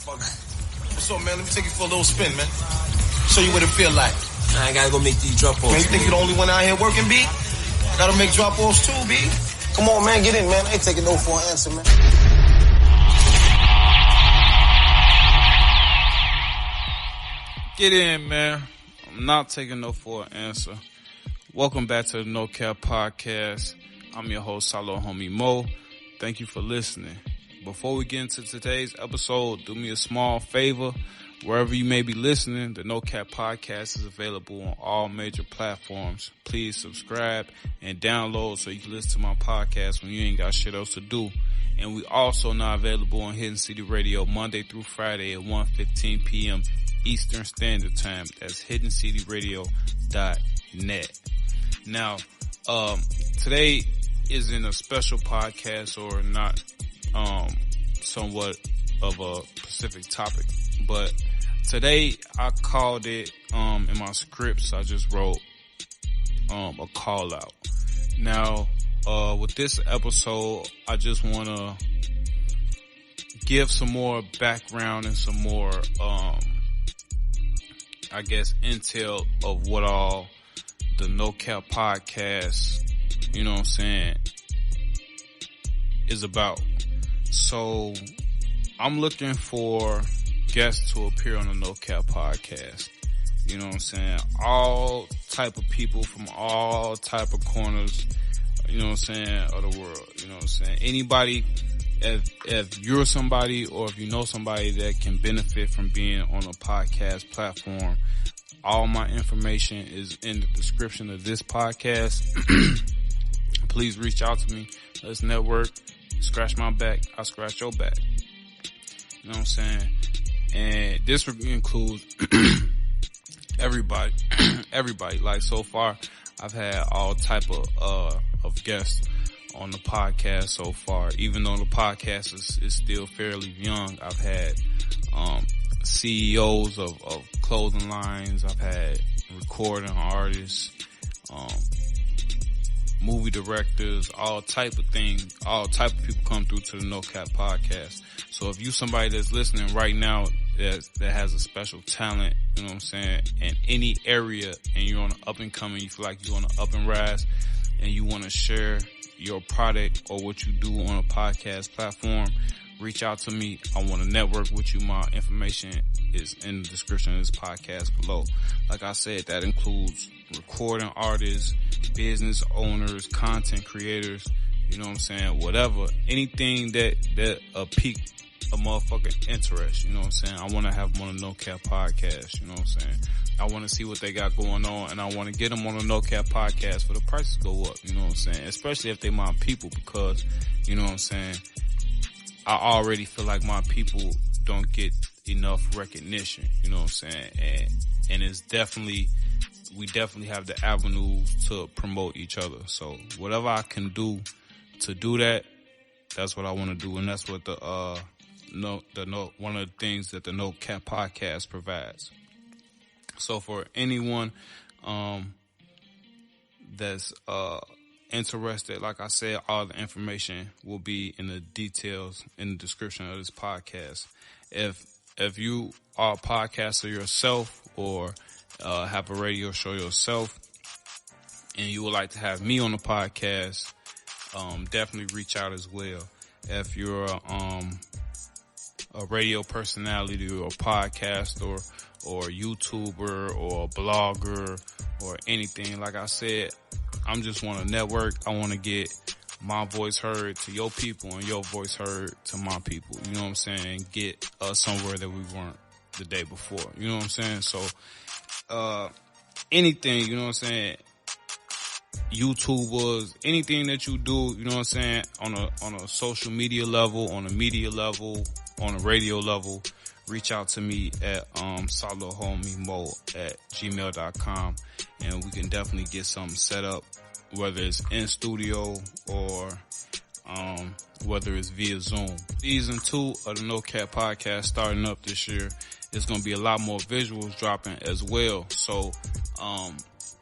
What's up, man? Let me take you for a little spin, man. Show you what it feel like. I gotta go make these drop-offs. Man, you think you're the only one out here working, B? Gotta make drop-offs too, B. Come on, man, get in, man. I ain't taking no for an answer, man. Get in, man. I'm not taking no for an answer. Welcome back to the No Cap Podcast. I'm your host, SaloHommie Moe. Thank you for listening. Before we get into today's episode, do me a small favor. Wherever you may be listening, the No Cap Podcast is available on all major platforms. Please subscribe and download so you can listen to my podcast when you ain't got shit else to do. And we also now available on Hidden City Radio Monday through Friday at 1:15 p.m. Eastern Standard Time. That's hiddencityradio.net. Now, today isn't a special podcast or not somewhat of a specific topic, but today I called it in my scripts I just wrote a call out. Now with this episode I just want to give some more background and some more I guess intel of what all the No Cap Podcast, you know what I'm saying, is about. So I'm looking for guests to appear on the No Cap Podcast. You know what I'm saying? All type of people from all type of corners, you know what I'm saying, of the world. You know what I'm saying? Anybody, if you're somebody or if you know somebody that can benefit from being on a podcast platform, all my information is in the description of this podcast. Please reach out to me. Let's network. Scratch my back, I scratch your back. You know what I'm saying? And this includes everybody. Everybody. Like so far, I've had all type of guests on the podcast so far. Even though the podcast is still fairly young, I've had CEOs of clothing lines. I've had recording artists, movie directors, all type of things, all type of people come through to the No Cap Podcast. So if you somebody that's listening right now that has a special talent, you know what I'm saying, in any area, and you're on an up and coming, you feel like you're on an up and rise, and you want to share your product or what you do on a podcast platform, reach out to me. I want to network with you. My information is in the description of this podcast below. Like I said, that includes recording artists, business owners, content creators, you know what I'm saying, whatever, anything that pique a motherfucking interest, you know what I'm saying. I want to have them on the No Cap Podcast, you know what I'm saying. I want to see what they got going on, and I want to get them on the No Cap Podcast for the prices go up, you know what I'm saying, especially if they my people, because, you know what I'm saying, I already feel like my people don't get enough recognition, you know what I'm saying, and it's we definitely have the avenues to promote each other. So whatever I can do to do that, that's what I want to do, and that's what one of the things that the No Cap Podcast provides. So for anyone that's interested, like I said, all the information will be in the details in the description of this podcast. If you are a podcaster yourself or have a radio show yourself and you would like to have me on the podcast, definitely reach out as well. If you're a radio personality or a podcaster or a YouTuber or a blogger or anything, like I said, I'm just want to network. I want to get my voice heard to your people and your voice heard to my people. You know what I'm saying? Get us somewhere that we weren't the day before. You know what I'm saying? So, anything, you know what I'm saying? YouTubers, anything that you do, you know what I'm saying? On a social media level, on a media level, on a radio level, reach out to me at SaloHommieMo@gmail.com, and we can definitely get something set up, whether it's in studio or whether it's via Zoom. Season 2 of the No Cap Podcast starting up this year. There's going to be a lot more visuals dropping as well. So,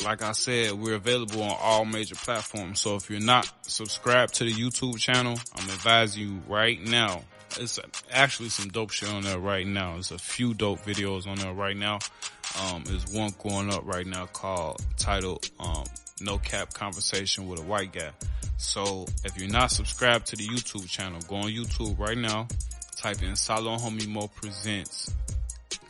like I said, we're available on all major platforms. So if you're not subscribed to the YouTube channel, I'm advising you right now, it's actually some dope shit on there right now. There's a few dope videos on there right now. There's one going up right now titled No Cap Conversation with a White Guy. So if you're not subscribed to the YouTube channel, go on YouTube right now, type in SaloHommie Moe Presents,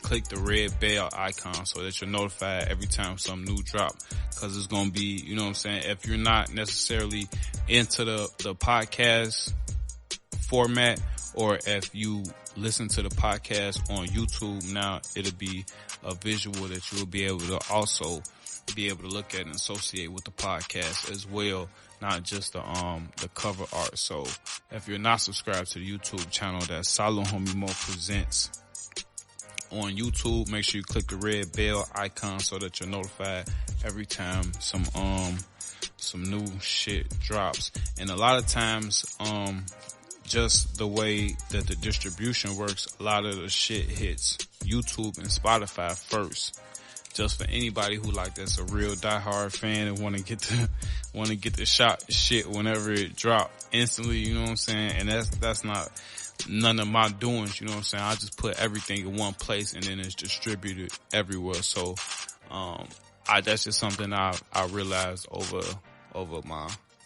click the red bell icon so that you're notified every time some new drop. Cause it's gonna be, you know what I'm saying, if you're not necessarily into the podcast format, or if you listen to the podcast on YouTube now, it'll be a visual that you'll be able to also be able to look at and associate with the podcast as well, not just the cover art. So if you're not subscribed to the YouTube channel, that's SaloHommie Moe Presents on YouTube, make sure you click the red bell icon so that you're notified every time some new shit drops. And a lot of times, just the way that the distribution works, a lot of the shit hits YouTube and Spotify first. Just for anybody who that's a real diehard fan and want to get the shit whenever it drop instantly, you know what I'm saying? And that's not none of my doings, you know what I'm saying? I just put everything in one place and then it's distributed everywhere. So, that's just something I realized over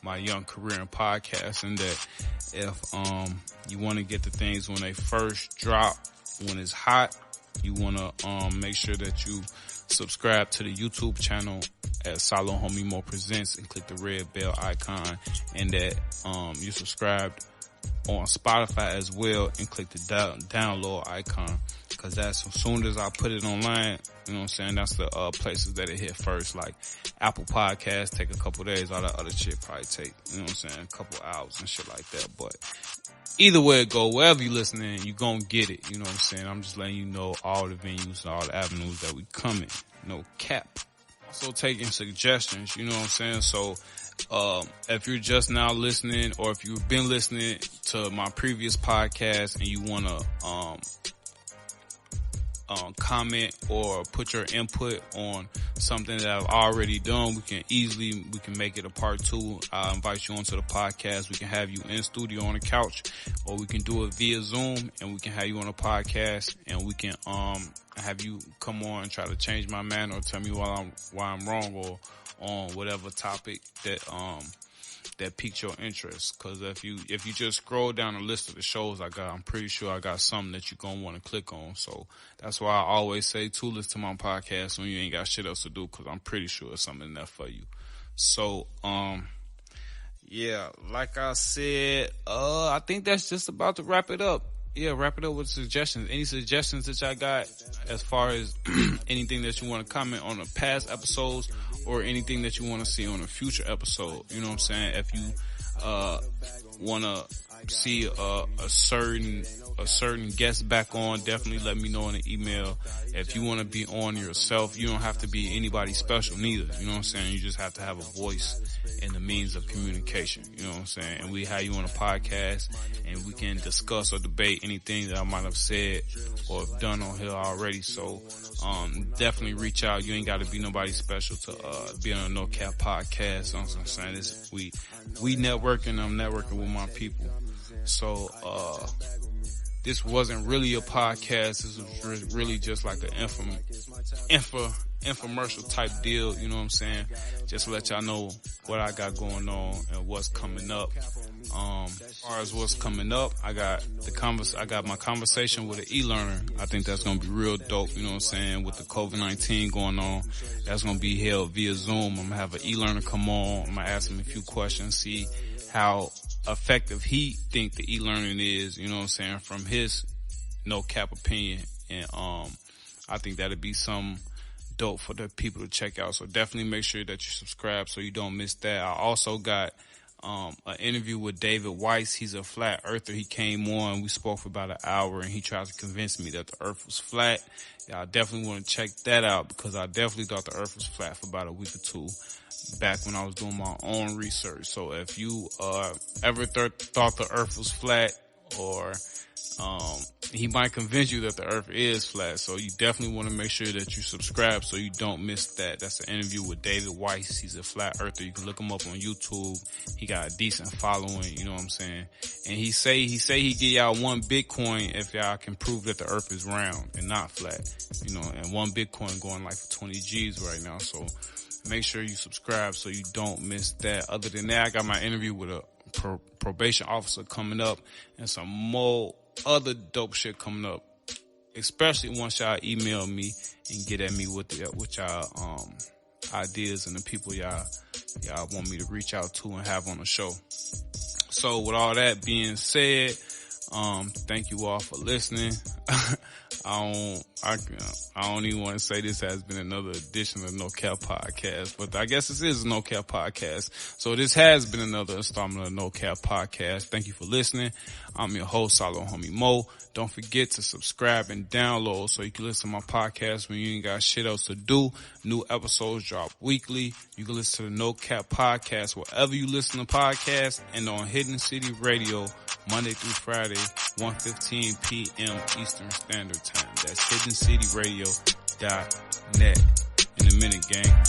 my young career in podcasting, that if, you want to get the things when they first drop, when it's hot, you want to, make sure that you subscribe to the YouTube channel at SaloHommie Moe Presents and click the red bell icon, and that, you're subscribed on Spotify as well and click the download icon, because that's as soon as I put it online, you know what I'm saying, that's the places that it hit first. Like Apple Podcasts take a couple days, all that other shit probably take, you know what I'm saying, a couple hours and shit like that. But either way it go, wherever you listening, you gonna get it, you know what I'm saying. I'm just letting you know all the venues and all the avenues that we coming, no cap. Also taking suggestions, you know what I'm saying. So if you're just now listening, or if you've been listening to my previous podcast and you want to comment or put your input on something that I've already done, we can make it a part 2. I'll invite you onto the podcast. We can have you in studio on the couch, or we can do it via Zoom and we can have you on a podcast, and we can have you come on and try to change my manner or tell me why I'm wrong, or on whatever topic that piqued your interest. Cause if you just scroll down the list of the shows I got, I'm pretty sure I got something that you're gonna want to click on. So that's why I always say listen to my podcast when you ain't got shit else to do, cause I'm pretty sure it's something there for you. So, yeah, like I said, I think that's just about to wrap it up. Yeah, wrap it up with suggestions. Any suggestions that y'all got as far as anything that you want to comment on the past episodes, or anything that you want to see on a future episode? You know what I'm saying? If you want to see a certain guest back on, definitely let me know in the email. If you want to be on yourself, you don't have to be anybody special neither. You know what I'm saying? You just have to have a voice and the means of communication. You know what I'm saying? And we have you on a podcast, and we can discuss or debate anything that I might have said or have done on here already. So definitely reach out. You ain't got to be nobody special to be on a No Cap podcast. You know what I'm saying? We networking. I'm networking with my people. So this wasn't really a podcast. This was really just like an infomercial type deal. You know what I'm saying? Just to let y'all know what I got going on and what's coming up. As far as what's coming up, I got my conversation with an e-learner. I think that's going to be real dope. You know what I'm saying? With the COVID-19 going on, that's going to be held via Zoom. I'm going to have an e-learner come on. I'm going to ask him a few questions, see how effective he think the e-learning is, you know what I'm saying, from his no cap opinion. And I think that'd be some dope for the people to check out. So definitely make sure that you subscribe so you don't miss that. I also got an interview with David Weiss. He's a flat earther. He came on, we spoke for about an hour, and he tried to convince me that the earth was flat. Yeah, I definitely want to check that out, because I definitely thought the earth was flat for about a week or two back when I was doing my own research. So if you ever thought the earth was flat, or he might convince you that the earth is flat. So you definitely want to make sure that you subscribe so you don't miss that. That's an interview with David Weiss. He's a flat earther. You can look him up on YouTube. He got a decent following, you know what I'm saying? And he say he give y'all 1 Bitcoin if y'all can prove that the earth is round and not flat, you know, and 1 Bitcoin going like for 20 G's right now. So make sure you subscribe so you don't miss that. Other than that, I got my interview with a probation officer coming up and some more other dope shit coming up, especially once y'all email me and get at me with y'all ideas and the people y'all want me to reach out to and have on the show. So with all that being said, thank you all for listening. I don't even want to say this has been another edition of No Cap Podcast, but I guess this is a No Cap Podcast. So this has been another installment of No Cap Podcast. Thank you for listening. I'm your host, SaloHommie Moe. Don't forget to subscribe and download so you can listen to my podcast when you ain't got shit else to do. New episodes drop weekly. You can listen to the No Cap Podcast wherever you listen to podcasts and on Hidden City Radio Monday through Friday, 1:15 p.m. Eastern Standard Time. That's hiddencityradio.net. In a minute, gang.